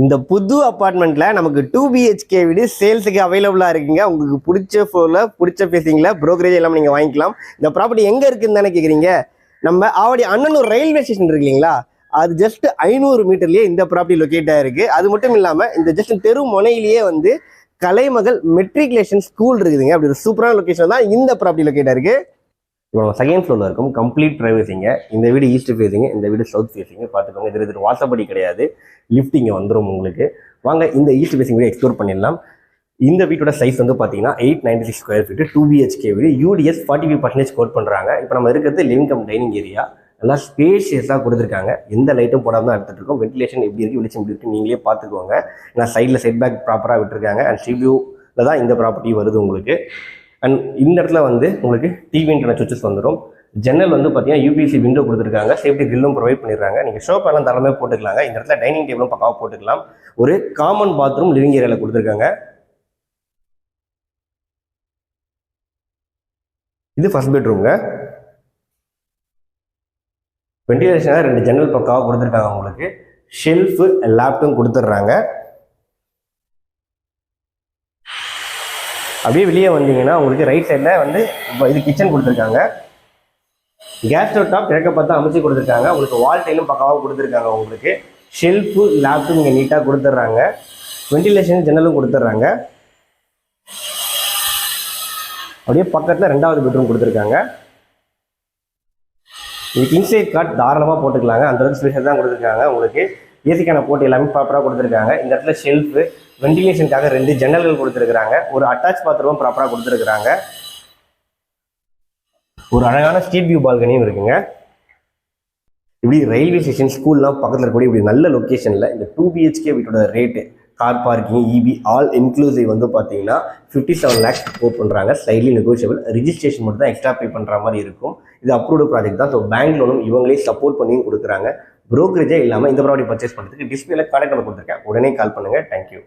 இந்த புது அப்பார்ட்மெண்ட்ல நமக்கு 2 BHK வீடு சேல்ஸுக்கு அவைலபிளா இருக்குங்க. உங்களுக்கு பிடிச்ச ஃப்ளோர்ல பிடிச்ச ஃபேசிங்ல ப்ரோக்கரேஜ் எல்லாம் நீங்க வாங்கிக்கலாம். இந்த ப்ராப்பர்ட்டி எங்க இருக்குன்னு தானே கேக்குறீங்க. நம்ம ஆவடி அண்ணனூர் ரயில்வே ஸ்டேஷன் இருக்கு இல்லைங்களா, அது ஜஸ்ட் 500 மீட்டர்லயே இந்த ப்ராப்பர்ட்டி லொக்கேட் ஆயிருக்கு. அது மட்டும் இல்லாம இந்த ஜஸ்ட் தெரு முனையிலேயே வந்து கலைமகள் மெட்ரிகுலேஷன் ஸ்கூல் இருக்குதுங்க. அப்படி ஒரு சூப்பரான லொகேஷன் தான் இந்த ப்ராப்பர்ட்டி லொக்கேட் ஆயிருக்கு. இப்போ நம்ம செகண்ட் ஃப்ளோர்ல இருக்கும். கம்ப்ளீட் பிரைவசிங்க. இந்த வீடு ஈஸ்ட் ஃபேஸிங்க, இந்த வீடு சவுத் ஃபேஸிங்க. பார்த்துக்கோங்க, இது வாசப்படி கிடையாது, லிஃப்ட் இங்கே வந்துடும் உங்களுக்கு. வாங்க இந்த ஈஸ்ட் ஃபேஸிங் வீடு எக்ஸ்ப்ளோர் பண்ணிடலாம். இந்த வீட்டோட சைஸ் வந்து பார்த்தீங்கன்னா 896 ஸ்கொயர் ஃபீட், 2 BHK வீடு. UDS 45% கோட் பண்ணுறாங்க. இப்போ நம்ம இருக்கிறது லிவிங் கம் டைனிங் ஏரியா. நல்லா ஸ்பேஷியஸாக கொடுத்துருக்காங்க. எந்த லைட்டும் போடாமல் தான் எடுத்துகிட்டு இருக்கோம். வென்டிலேஷன் எப்படி இருக்குது, வெளிச்சம் எப்படி இருக்குது நீங்களே பார்த்துக்கோங்க. ஏன்னா சைடில் செட் பேக் ப்ராப்பராக விட்டுருக்காங்க. அண்ட் ஸ்ட்ரீட் தான் இந்த ப்ராப்பர்ட்டி வருது உங்களுக்கு. அண்ட் இந்த இடத்துல வந்து உங்களுக்கு டிவின்ற சுவிச்சஸ் வந்துடும். ஜன்னல் வந்து பார்த்தீங்கன்னா UPVC விண்டோ கொடுத்துருக்காங்க. சேஃப்டி கில்லும் ப்ரொவைட் பண்ணிடுறாங்க. நீங்கள் ஷோப்பெல்லாம் தரமே போட்டுக்கலாங்க. இந்த இடத்துல டைனிங் டேபிளும் பக்காவாக போட்டுக்கலாம். ஒரு காமன் பாத்ரூம் லிவிங் ஏரியாவில் கொடுத்துருக்காங்க. இது ஃபர்ஸ்ட் பெட்ரூம்ங்க. வென்டிலேஷனாக 2 ஜன்னல் பக்காவாக கொடுத்துருக்காங்க உங்களுக்கு. ஷெல்ஃபு லேப்டும் கொடுத்துட்றாங்க. அப்படியே வெளியே வந்தீங்கன்னா உங்களுக்கு ரைட் சைடில் வந்து இது கிச்சன் கொடுத்துருக்காங்க. கேஸ் ஸ்டவ் டாப் கிழக்க பார்த்து அமைச்சு கொடுத்துருக்காங்க. உங்களுக்கு வால் டைலும் பக்காவாக கொடுத்துருக்காங்க. உங்களுக்கு ஷெல்ஃபு லேப்டும் இங்கே நீட்டாக கொடுத்துட்றாங்க. வென்டிலேஷன் ஜன்னலும் கொடுத்துட்றாங்க. அப்படியே பக்கத்தில் 2வது பெட்ரூம் கொடுத்துருக்காங்க. இதுக்கு இன்சைட் காட் தாராளமாக போட்டுக்கலாங்க. அந்த அளவுக்கு ஸ்பேஷியஸ் தான் கொடுத்துருக்காங்க. உங்களுக்கு ஏசிக்கான போட்டு எல்லாமே ப்ராப்பராக கொடுத்துருக்காங்க. இந்த இடத்துல ஷெல்ஃபு வென்டிலேஷனுக்காக 2 ஜன்னல்கள் கொடுத்துருக்காங்க. ஒரு அட்டாச் பாத்ரூமும் ப்ராப்பராக கொடுத்துருக்காங்க. ஒரு அழகான ஸ்ட்ரீட் வியூ பால்கனியும் இருக்குங்க. இப்படி ரயில்வே ஸ்டேஷன் ஸ்கூல்லாம் பக்கத்தில் இருக்கக்கூடிய இப்படி நல்ல லொக்கேஷனில் இந்த 2 BHK வீட்டோட rate, car parking, EB all inclusive வந்து பார்த்தீங்கன்னா 57 lakhs கோட் பண்ணுறாங்க. Slightly negotiable. ரிஜிஸ்ட்ரேஷன் மட்டும் தான் எக்ஸ்ட்ரா பே பண்ணுற மாதிரி இருக்கும். இது அப்ரூவ்டு ப்ராஜெக்ட் தான். ஸோ பேங்க் லோனும் இவங்களே சப்போர்ட் பண்ணியும் கொடுக்குறாங்க. ப்ரோக்கரேஜே இல்லாமல் இந்த ப்ராப்பர்ட்டி பர்ச்சேஸ் பண்ணுறதுக்கு டிஸ்பிளேல கான்டாக்ட் நம்பர் கொடுத்துருக்கேன். உடனே கால் பண்ணுங்கள். தேங்க்யூ.